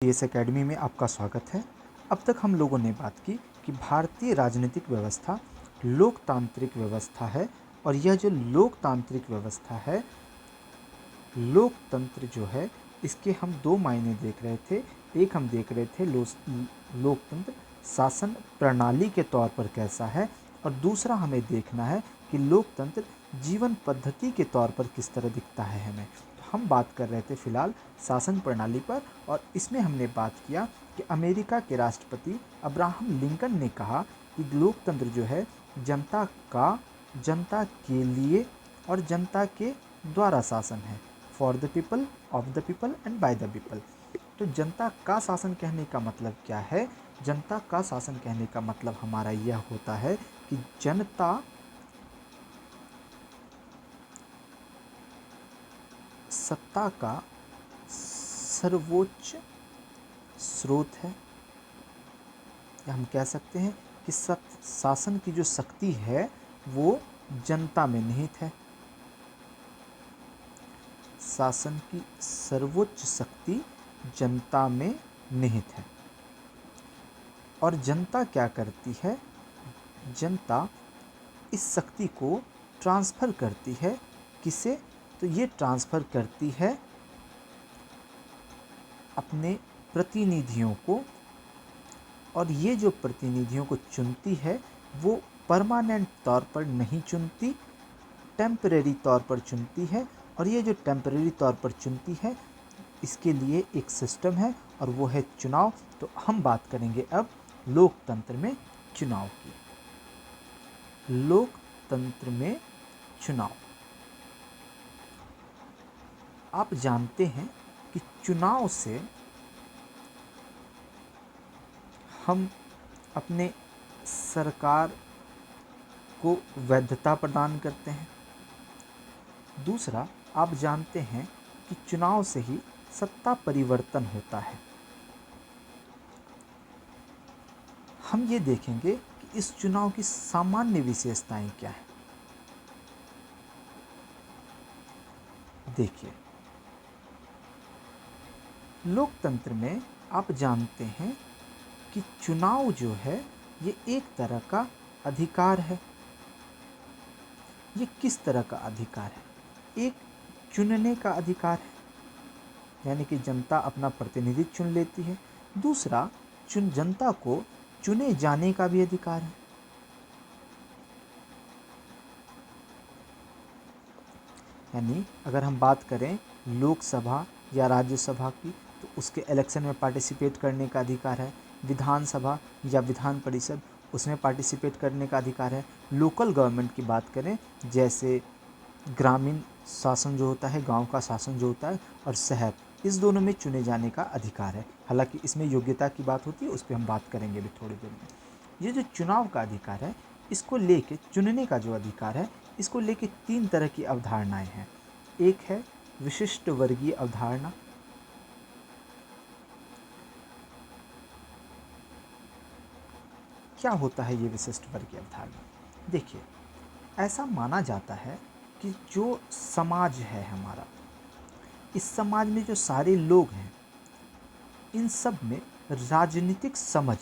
इस एकेडमी में आपका स्वागत है। अब तक हम लोगों ने बात की कि भारतीय राजनीतिक व्यवस्था लोकतांत्रिक व्यवस्था है और यह जो लोकतांत्रिक व्यवस्था है, लोकतंत्र जो है, इसके हम दो मायने देख रहे थे। एक हम देख रहे थे लोकतंत्र शासन प्रणाली के तौर पर कैसा है, और दूसरा हमें देखना है कि लोकतंत्र जीवन पद्धति के तौर पर किस तरह दिखता है हमें। तो हम बात कर रहे थे फिलहाल शासन प्रणाली पर, और इसमें हमने बात किया कि अमेरिका के राष्ट्रपति अब्राहम लिंकन ने कहा कि लोकतंत्र जो है जनता का, जनता के लिए और जनता के द्वारा शासन है। For the people, of the people and by the people. तो जनता का शासन कहने का मतलब क्या है? जनता का शासन कहने का मतलब हमारा यह होता है कि जनता सत्ता का सर्वोच्च स्रोत है, या हम कह सकते हैं कि शासन की जो शक्ति है वो जनता में निहित है। शासन की सर्वोच्च शक्ति जनता में निहित है। और जनता क्या करती है? जनता इस शक्ति को ट्रांसफ़र करती है। किसे? तो ये ट्रांसफ़र करती है अपने प्रतिनिधियों को, और ये जो प्रतिनिधियों को चुनती है वो परमानेंट तौर पर नहीं चुनती, टेम्परेरी तौर पर चुनती है। और ये जो टेम्परेरी तौर पर चुनती है, इसके लिए एक सिस्टम है और वो है चुनाव। तो हम बात करेंगे अब लोकतंत्र में चुनाव की। लोकतंत्र में चुनाव, आप जानते हैं कि चुनाव से हम अपने सरकार को वैधता प्रदान करते हैं। दूसरा, आप जानते हैं कि चुनाव से ही सत्ता परिवर्तन होता है। हम ये देखेंगे कि इस चुनाव की सामान्य विशेषताएं क्या हैं। देखिए, लोकतंत्र में आप जानते हैं कि चुनाव जो है ये एक तरह का अधिकार है। ये किस तरह का अधिकार है? एक चुनने का अधिकार है, यानी कि जनता अपना प्रतिनिधि चुन लेती है। दूसरा, जनता को चुने जाने का भी अधिकार है। यानी अगर हम बात करें लोकसभा या राज्यसभा की, तो उसके इलेक्शन में पार्टिसिपेट करने का अधिकार है। विधानसभा या विधान परिषद, उसमें पार्टिसिपेट करने का अधिकार है। लोकल गवर्नमेंट की बात करें, जैसे ग्रामीण शासन जो होता है, गांव का शासन जो होता है, और शहर, इस दोनों में चुने जाने का अधिकार है। हालांकि इसमें योग्यता की बात होती है, उस पर हम बात करेंगे अभी थोड़ी देर में। ये जो चुनाव का अधिकार है, इसको लेके, चुनने का जो अधिकार है, इसको लेके तीन तरह की अवधारणाएं हैं। एक है विशिष्ट वर्गीय अवधारणा। क्या होता है ये विशिष्ट वर्गीय अवधारणा? देखिए, ऐसा माना जाता है कि जो समाज है हमारा, इस समाज में जो सारे लोग हैं, इन सब में राजनीतिक समझ,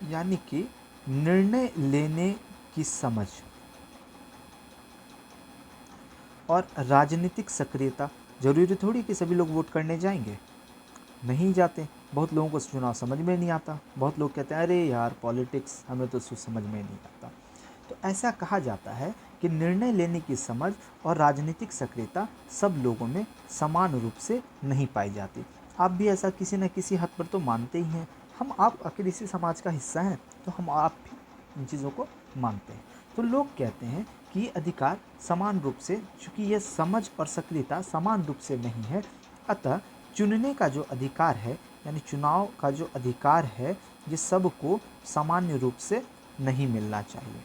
यानी कि निर्णय लेने की समझ और राजनीतिक सक्रियता, जरूरी थोड़ी कि सभी लोग वोट करने जाएंगे, नहीं जाते। बहुत लोगों को चुनाव समझ में नहीं आता। बहुत लोग कहते हैं अरे यार पॉलिटिक्स हमें तो समझ में नहीं आता। तो ऐसा कहा जाता है कि निर्णय लेने की समझ और राजनीतिक सक्रियता सब लोगों में समान रूप से नहीं पाई जाती। आप भी ऐसा किसी न किसी हद पर तो मानते ही हैं। हम आप आखिर इसी समाज का हिस्सा हैं, तो हम आप भी इन चीज़ों को मानते हैं। तो लोग कहते हैं कि ये अधिकार समान रूप से, चूँकि यह समझ और सक्रियता समान रूप से नहीं है, अतः चुनने का जो अधिकार है, यानी चुनाव का जो अधिकार है, ये सबको सामान्य रूप से नहीं मिलना चाहिए।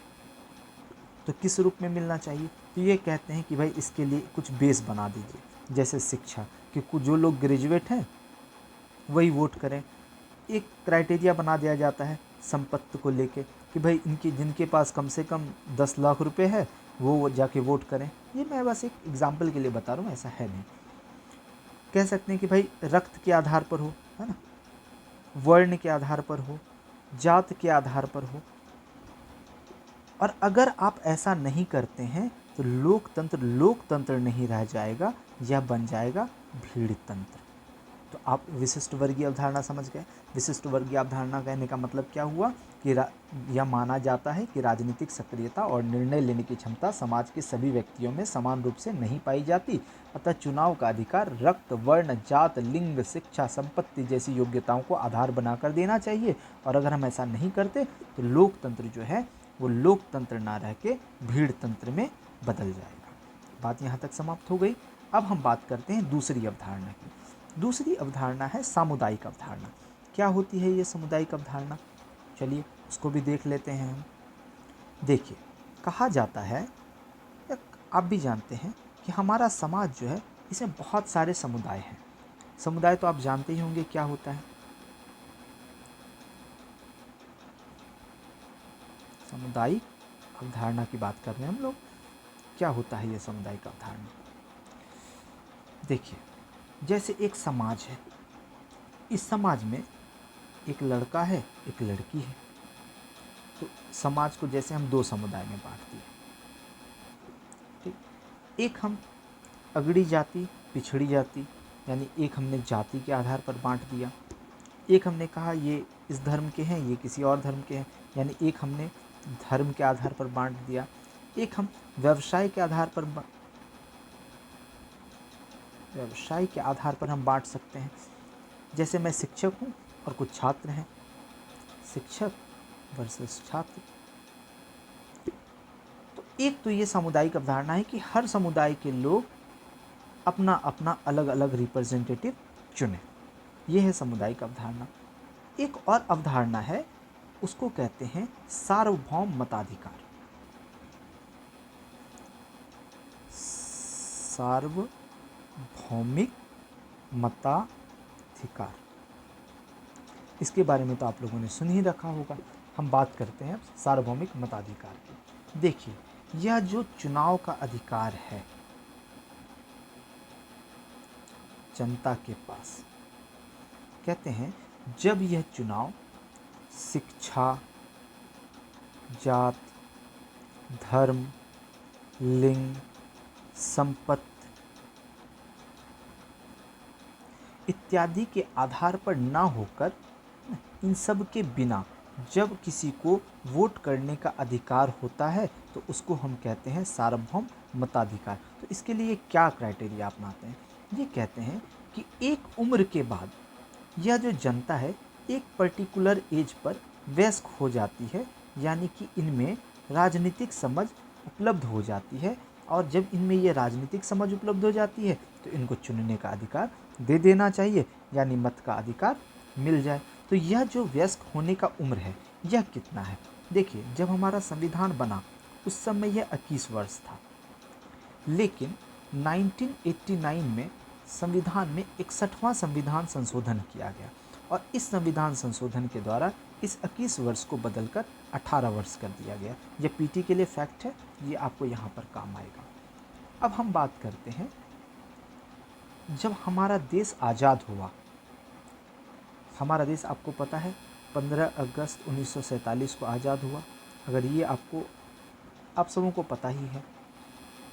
तो किस रूप में मिलना चाहिए? तो ये कहते हैं कि भाई इसके लिए कुछ बेस बना दीजिए, जैसे शिक्षा, कि जो लोग ग्रेजुएट हैं वही वोट करें। एक क्राइटेरिया बना दिया जाता है संपत्ति को लेके कि भाई इनके, जिनके पास कम से कम 10 लाख रुपए है वो जाके वोट करें। ये मैं बस एक एग्जाम्पल के लिए बता रहा हूँ, ऐसा है नहीं। कह सकते हैं कि भाई रक्त के आधार पर हो, है ना, वर्ण के आधार पर हो, जात के आधार पर हो। और अगर आप ऐसा नहीं करते हैं तो लोकतंत्र नहीं रह जाएगा, यह बन जाएगा भीड़ तंत्र। तो आप विशिष्ट वर्गीय अवधारणा समझ गए। विशिष्ट वर्गीय अवधारणा कहने का मतलब क्या हुआ कि यह माना जाता है कि राजनीतिक सक्रियता और निर्णय लेने की क्षमता समाज के सभी व्यक्तियों में समान रूप से नहीं पाई जाती, अतः चुनाव का अधिकार रक्त, वर्ण, जात, लिंग, शिक्षा, संपत्ति जैसी योग्यताओं को आधार बनाकर देना चाहिए। और अगर हम ऐसा नहीं करते तो लोकतंत्र जो है वो लोकतंत्र ना रह के भीड़ तंत्र में बदल जाएगा। बात यहाँ तक समाप्त हो गई। अब हम बात करते हैं दूसरी अवधारणा की। दूसरी अवधारणा है सामुदायिक अवधारणा। क्या होती है ये सामुदायिक अवधारणा? चलिए उसको भी देख लेते हैं हम। देखिए, कहा जाता है, आप भी जानते हैं कि हमारा समाज जो है इसमें बहुत सारे समुदाय हैं। समुदाय तो आप जानते ही होंगे क्या होता है। सामुदायिक अवधारणा की बात कर रहे हैं हम लोग। क्या होता है ये सामुदायिक अवधारणा? देखिए, जैसे एक समाज है, इस समाज में एक लड़का है, एक लड़की है। तो समाज को जैसे हम दो समुदाय में बांट दिए, ठीक। एक हम अगड़ी जाति, पिछड़ी जाति, यानी एक हमने जाति के आधार पर बांट दिया। एक हमने कहा ये इस धर्म के हैं, ये किसी और धर्म के हैं, यानी एक हमने धर्म के आधार पर बांट दिया। एक हम व्यवसाय के आधार पर हम बांट सकते हैं। जैसे मैं शिक्षक हूँ और कुछ छात्र हैं, शिक्षक वर्सेस छात्र। तो एक तो ये सामुदायिक अवधारणा है कि हर समुदाय के लोग अपना अपना अलग अलग रिप्रेजेंटेटिव चुने, ये है सामुदायिक अवधारणा। एक और अवधारणा है, उसको कहते हैं सार्वभौम मताधिकार। सार्वभौमिक मताधिकार, इसके बारे में तो आप लोगों ने सुन ही रखा होगा। हम बात करते हैं सार्वभौमिक मताधिकार की। देखिए, यह जो चुनाव का अधिकार है जनता के पास, कहते हैं जब यह चुनाव शिक्षा, जात, धर्म, लिंग, संपत्ति इत्यादि के आधार पर ना होकर, इन सब के बिना जब किसी को वोट करने का अधिकार होता है तो उसको हम कहते हैं सार्वभौम मताधिकार। तो इसके लिए क्या क्राइटेरिया अपनाते हैं? ये कहते हैं कि एक उम्र के बाद यह जो जनता है एक पर्टिकुलर एज पर वयस्क हो जाती है, यानी कि इनमें राजनीतिक समझ उपलब्ध हो जाती है। और जब इनमें ये राजनीतिक समझ उपलब्ध हो जाती है तो इनको चुनने का अधिकार दे देना चाहिए, यानी मत का अधिकार मिल जाए। तो यह जो वयस्क होने का उम्र है यह कितना है? देखिए, जब हमारा संविधान बना उस समय यह 21 वर्ष था, लेकिन 1989 में संविधान में 61वां संविधान संशोधन किया गया और इस संविधान संशोधन के द्वारा इस 21 वर्ष को बदलकर 18 वर्ष कर दिया गया। यह पीटी के लिए फैक्ट है, ये आपको यहाँ पर काम आएगा। अब हम बात करते हैं, जब हमारा देश आज़ाद हुआ, हमारा देश आपको पता है 15 अगस्त 1947 को आज़ाद हुआ। अगर ये आप सबों को पता ही है।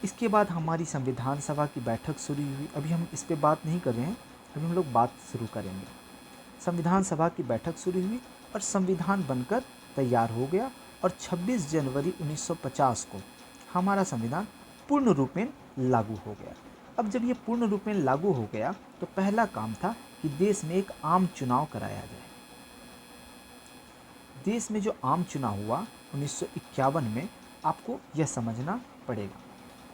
इसके बाद हमारी संविधान सभा की बैठक शुरू हुई। अभी हम इस पे बात नहीं कर रहे हैं, अभी हम लोग बात शुरू करेंगे। संविधान सभा की बैठक शुरू हुई और संविधान बनकर तैयार हो गया और 26 जनवरी 1950 को हमारा संविधान पूर्ण रूपेण लागू हो गया। अब जब ये पूर्ण रूपेण लागू हो गया तो पहला काम था कि देश में एक आम चुनाव कराया जाए। देश में जो आम चुनाव हुआ 1951 में, आपको यह समझना पड़ेगा।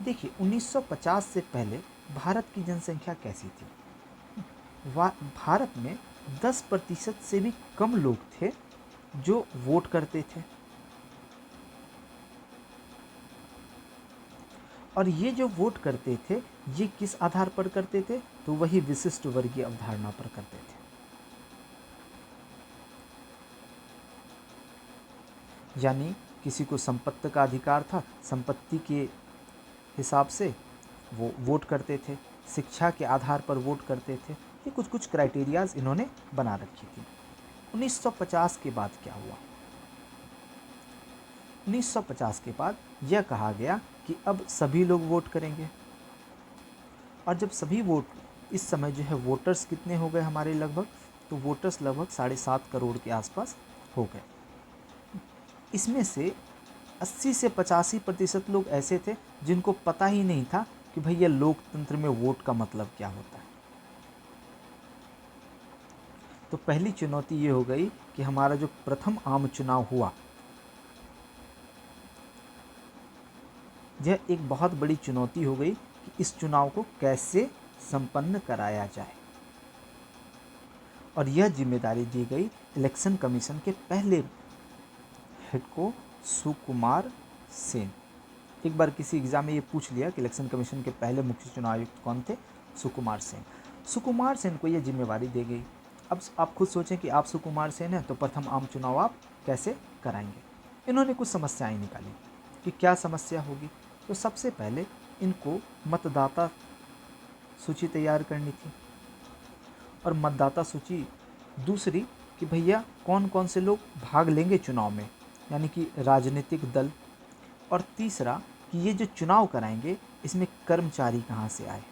देखिए, 1950 से पहले भारत की जनसंख्या कैसी थी? भारत में 10% से भी कम लोग थे जो वोट करते थे। और ये जो वोट करते थे ये किस आधार पर करते थे? तो वही विशिष्ट वर्गीय अवधारणा पर करते थे। यानी किसी को संपत्ति का अधिकार था, संपत्ति के हिसाब से वो वोट करते थे। शिक्षा के आधार पर वोट करते थे। ये कुछ कुछ क्राइटेरियाज इन्होंने बना रखी थी। 1950 के बाद क्या हुआ? 1950 के बाद यह कहा गया कि अब सभी लोग वोट करेंगे। और जब सभी वोट, इस समय जो है वोटर्स कितने हो गए हमारे लगभग, तो वोटर्स लगभग 7.5 करोड़ के आसपास हो गए। इसमें से 80 से 85% लोग ऐसे थे जिनको पता ही नहीं था कि भैया लोकतंत्र में वोट का मतलब क्या होता है। तो पहली चुनौती ये हो गई कि हमारा जो प्रथम आम चुनाव हुआ, यह एक बहुत बड़ी चुनौती हो गई कि इस चुनाव को कैसे संपन्न कराया जाए। और यह जिम्मेदारी दी गई इलेक्शन कमीशन के पहले हेड को, सुकुमार सेन। एक बार किसी एग्जाम में ये पूछ लिया कि इलेक्शन कमीशन के पहले मुख्य चुनाव आयुक्त कौन थे? सुकुमार सेन। सुकुमार सेन को यह जिम्मेवारी दी गई। अब आप खुद सोचें कि आप सुकुमार सेन हैं तो प्रथम आम चुनाव आप कैसे कराएंगे। इन्होंने कुछ समस्याएं निकाली कि क्या समस्या होगी। तो सबसे पहले इनको मतदाता सूची तैयार करनी थी, और मतदाता सूची दूसरी कि भैया कौन कौन से लोग भाग लेंगे चुनाव में, यानी कि राजनीतिक दल, और तीसरा कि ये जो चुनाव कराएंगे इसमें कर्मचारी कहाँ से आए।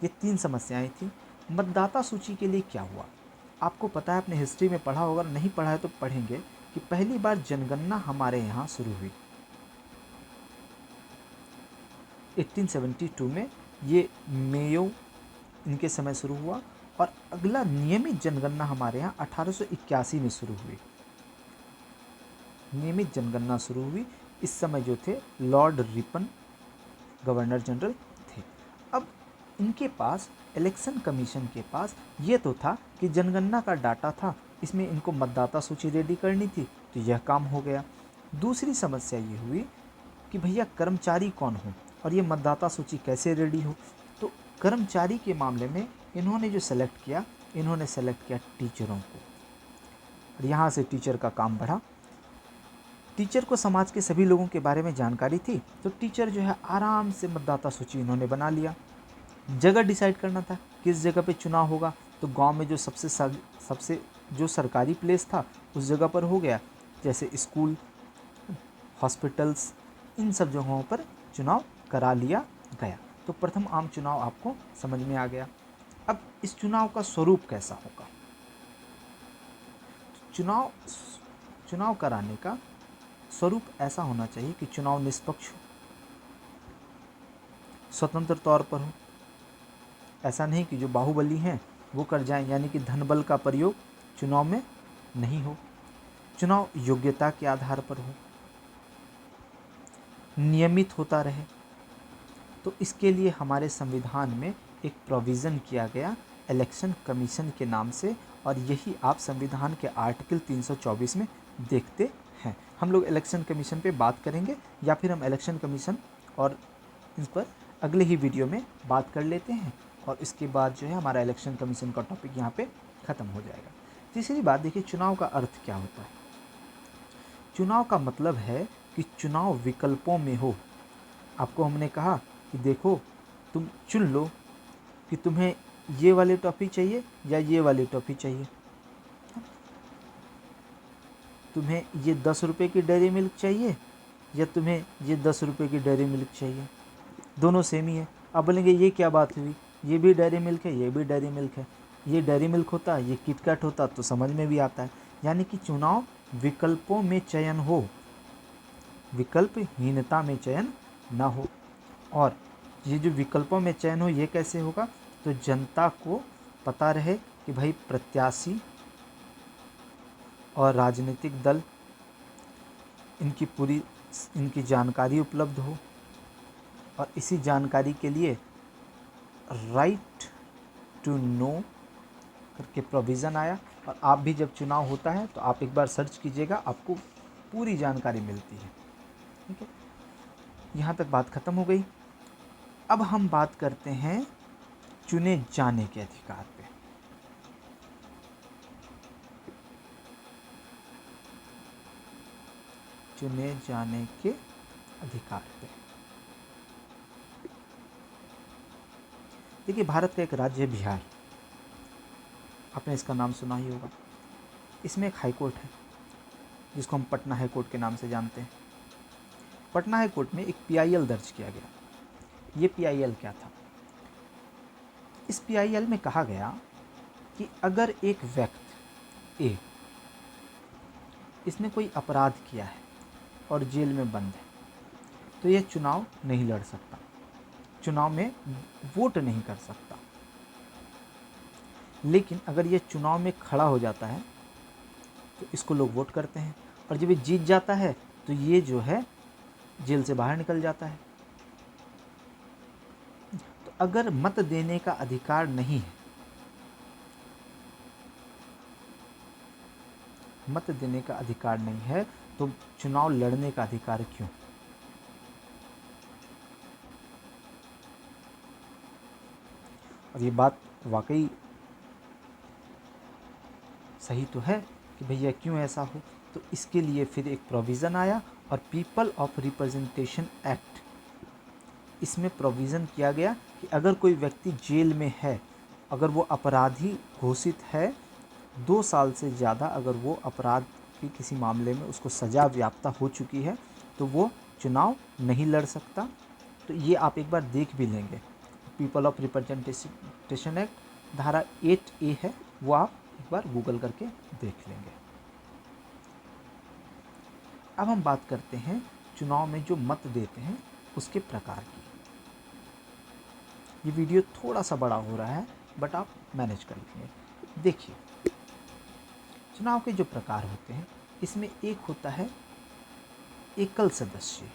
ये 3 समस्याएं थी। मतदाता सूची के लिए क्या हुआ, आपको पता है, अपने हिस्ट्री में पढ़ा होगा, नहीं पढ़ा है तो पढ़ेंगे कि पहली बार जनगणना हमारे यहाँ शुरू हुई 1872 में। ये मेयो इनके समय शुरू हुआ, और अगला नियमित जनगणना हमारे यहाँ 1881 में शुरू हुई। नियमित जनगणना शुरू हुई। इस समय जो थे लॉर्ड रिपन गवर्नर जनरल थे। अब इनके पास, इलेक्शन कमीशन के पास ये तो था कि जनगणना का डाटा था, इसमें इनको मतदाता सूची रेडी करनी थी, तो यह काम हो गया। दूसरी समस्या ये हुई कि भैया कर्मचारी कौन हो और ये मतदाता सूची कैसे रेडी हो। तो कर्मचारी के मामले में इन्होंने जो सेलेक्ट किया, इन्होंने सेलेक्ट किया टीचरों को, और यहाँ से टीचर का काम बढ़ा। टीचर को समाज के सभी लोगों के बारे में जानकारी थी, तो टीचर जो है आराम से मतदाता सूची इन्होंने बना लिया। जगह डिसाइड करना था किस जगह पे चुनाव होगा, तो गांव में जो सबसे जो सरकारी प्लेस था उस जगह पर हो गया, जैसे स्कूल, हॉस्पिटल्स, इन सब जगहों पर चुनाव करा लिया गया। तो प्रथम आम चुनाव आपको समझ में आ गया। अब इस चुनाव का स्वरूप कैसा होगा? चुनाव कराने का स्वरूप ऐसा होना चाहिए कि चुनाव निष्पक्ष हो, स्वतंत्र तौर पर हो। ऐसा नहीं कि जो बाहुबली हैं वो कर जाएं, यानी कि धन बल का प्रयोग चुनाव में नहीं हो। चुनाव योग्यता के आधार पर हो, नियमित होता रहे। तो इसके लिए हमारे संविधान में एक प्रोविज़न किया गया इलेक्शन कमीशन के नाम से, और यही आप संविधान के आर्टिकल 324 में देखते हैं। हम लोग इलेक्शन कमीशन पे बात करेंगे, या फिर हम इलेक्शन कमीशन और इस पर अगले ही वीडियो में बात कर लेते हैं, और इसके बाद जो है हमारा इलेक्शन कमीशन का टॉपिक यहाँ पे ख़त्म हो जाएगा। तीसरी बात देखिए, चुनाव का अर्थ क्या होता है। चुनाव का मतलब है कि चुनाव विकल्पों में हो। आपको हमने कहा कि देखो तुम चुन लो कि तुम्हें ये वाली टॉफ़ी चाहिए या ये वाली टॉफ़ी चाहिए। तुम्हें ये 10 रुपये की डेयरी मिल्क चाहिए या तुम्हें ये 10 रुपये की डेयरी मिल्क चाहिए, दोनों सेम ही है। आप बोलेंगे ये क्या बात हुई, ये भी डेयरी मिल्क है, ये भी डेयरी मिल्क है, ये डेयरी मिल्क होता, ये किटकैट होता तो समझ में भी आता है। यानी कि चुनाव विकल्पों में चयन हो, विकल्पहीनता में चयन ना हो। और ये जो विकल्पों में चयन हो, ये कैसे होगा, तो जनता को पता रहे कि भाई प्रत्याशी और राजनीतिक दल, इनकी जानकारी उपलब्ध हो, और इसी जानकारी के लिए राइट टू नो करके प्रोविज़न आया। और आप भी जब चुनाव होता है तो आप एक बार सर्च कीजिएगा, आपको पूरी जानकारी मिलती है। ठीक है, यहाँ तक बात खत्म हो गई। अब हम बात करते हैं चुने जाने के अधिकार पे। चुने जाने के अधिकार पे देखिए, भारत का एक राज्य है बिहार, आपने इसका नाम सुना ही होगा। इसमें एक हाई कोर्ट है जिसको हम पटना हाई कोर्ट के नाम से जानते हैं। पटना हाई कोर्ट में एक पीआईएल दर्ज किया गया। ये पीआईएल क्या था? इस पीआईएल में कहा गया कि अगर एक व्यक्ति ए, इसने कोई अपराध किया है और जेल में बंद है, तो यह चुनाव नहीं लड़ सकता, चुनाव में वोट नहीं कर सकता। लेकिन अगर यह चुनाव में खड़ा हो जाता है तो इसको लोग वोट करते हैं, और जब ये जीत जाता है तो ये जो है जेल से बाहर निकल जाता है। तो अगर मत देने का अधिकार नहीं है, मत देने का अधिकार नहीं है, तो चुनाव लड़ने का अधिकार क्यों? और ये बात वाकई सही तो है कि भैया क्यों ऐसा हो। तो इसके लिए फिर एक प्रोविज़न आया, और पीपल ऑफ रिप्रेजेंटेशन एक्ट, इसमें प्रोविज़न किया गया कि अगर कोई व्यक्ति जेल में है, अगर वो अपराधी घोषित है, 2 साल से ज़्यादा अगर वो अपराध की किसी मामले में उसको सज़ा व्याप्ता हो चुकी है, तो वो चुनाव नहीं लड़ सकता। तो ये आप एक बार देख भी लेंगे, पीपल ऑफ रिप्रेजेंटेशन एक्ट धारा 8A है, वो आप एक बार गूगल करके देख लेंगे। अब हम बात करते हैं चुनाव में जो मत देते हैं उसके प्रकार की। ये वीडियो थोड़ा सा बड़ा हो रहा है, बट आप मैनेज कर लेंगे। देखिए, चुनाव के जो प्रकार होते हैं, इसमें एक होता है एकल सदस्य।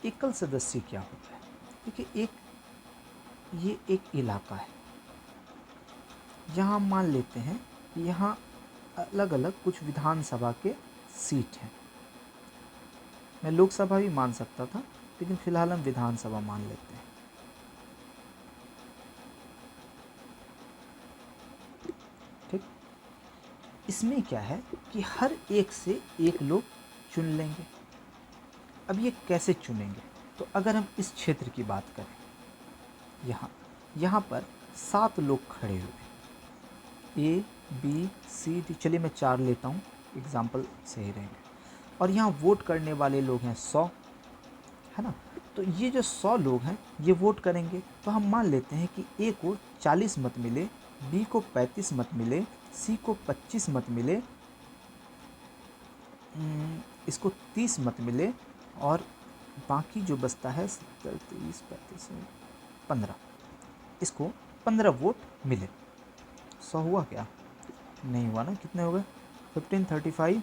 एकल सदस्य क्या होता है? देखिए, ये एक इलाका है जहाँ मान लेते हैं कि यहाँ अलग अलग कुछ विधानसभा के सीट हैं। मैं लोकसभा भी मान सकता था, लेकिन फिलहाल हम विधानसभा मान लेते हैं। ठीक, इसमें क्या है कि हर एक से एक लोग चुन लेंगे। अब ये कैसे चुनेंगे? तो अगर हम इस क्षेत्र की बात करें, यहाँ पर 7 लोग खड़े हुए, ए बी सी डी, चलिए मैं 4 लेता हूँ, एग्जाम्पल सही रहेंगे। और यहाँ वोट करने वाले लोग हैं 100, है ना। तो ये जो 100 लोग हैं ये वोट करेंगे। तो हम मान लेते हैं कि ए को 40 मत मिले, बी को 35 मत मिले, सी को 25 मत मिले, इसको 30 मत मिले, और बाकी जो बचता है 70, 30, 35, 15, इसको 15 वोट मिले। 100 हुआ क्या? नहीं हुआ ना। कितने हो गए? 15, 35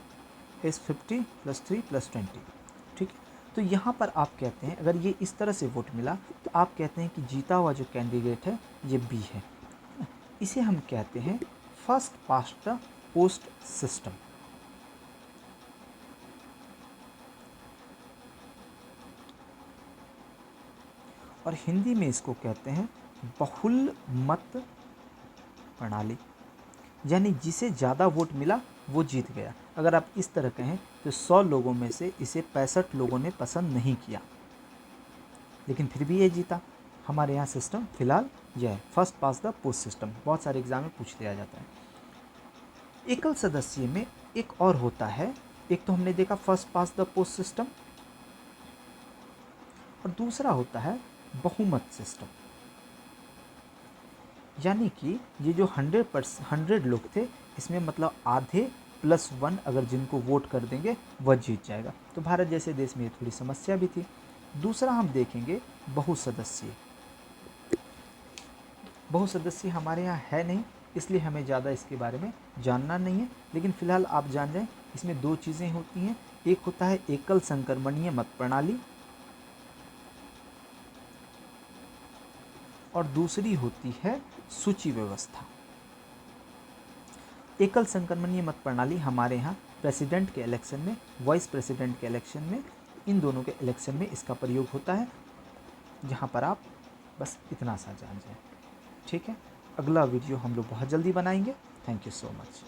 is 50 + 3 + 20। ठीक है, तो यहाँ पर आप कहते हैं, अगर ये इस तरह से वोट मिला तो आप कहते हैं कि जीता हुआ जो कैंडिडेट है ये बी है। इसे हम कहते हैं first past the post system. और हिंदी में इसको कहते हैं बहुल मत प्रणाली, यानी जिसे ज़्यादा वोट मिला वो जीत गया। अगर आप इस तरह कहें तो 100 लोगों में से इसे 65 लोगों ने पसंद नहीं किया, लेकिन फिर भी ये जीता। हमारे यहाँ सिस्टम फिलहाल यह है, first pass the post system. बहुत सारे एग्जाम में पूछ लिया जाता है। एकल सदस्य में एक और होता है, एक तो हमने देखा first pass the post system, और दूसरा होता है बहुमत सिस्टम। यानी कि ये जो 100 लोग थे, इसमें मतलब आधे +1 अगर जिनको वोट कर देंगे वह जीत जाएगा। तो भारत जैसे देश में ये थोड़ी समस्या भी थी। दूसरा हम देखेंगे बहुसदस्यीय। बहुसदस्यीय हमारे यहाँ है नहीं, इसलिए हमें ज़्यादा इसके बारे में जानना नहीं है, लेकिन फ़िलहाल आप जान जाएं इसमें 2 चीज़ें होती हैं। एक होता है एकल संक्रमणीय मत प्रणाली, और दूसरी होती है सूची व्यवस्था। एकल संक्रमणीय मत प्रणाली हमारे यहाँ प्रेसिडेंट के इलेक्शन में, वाइस प्रेसिडेंट के इलेक्शन में, इन दोनों के इलेक्शन में इसका प्रयोग होता है। जहाँ पर आप बस इतना सा जान जाएं। ठीक है, अगला वीडियो हम लोग बहुत जल्दी बनाएंगे। Thank you so much.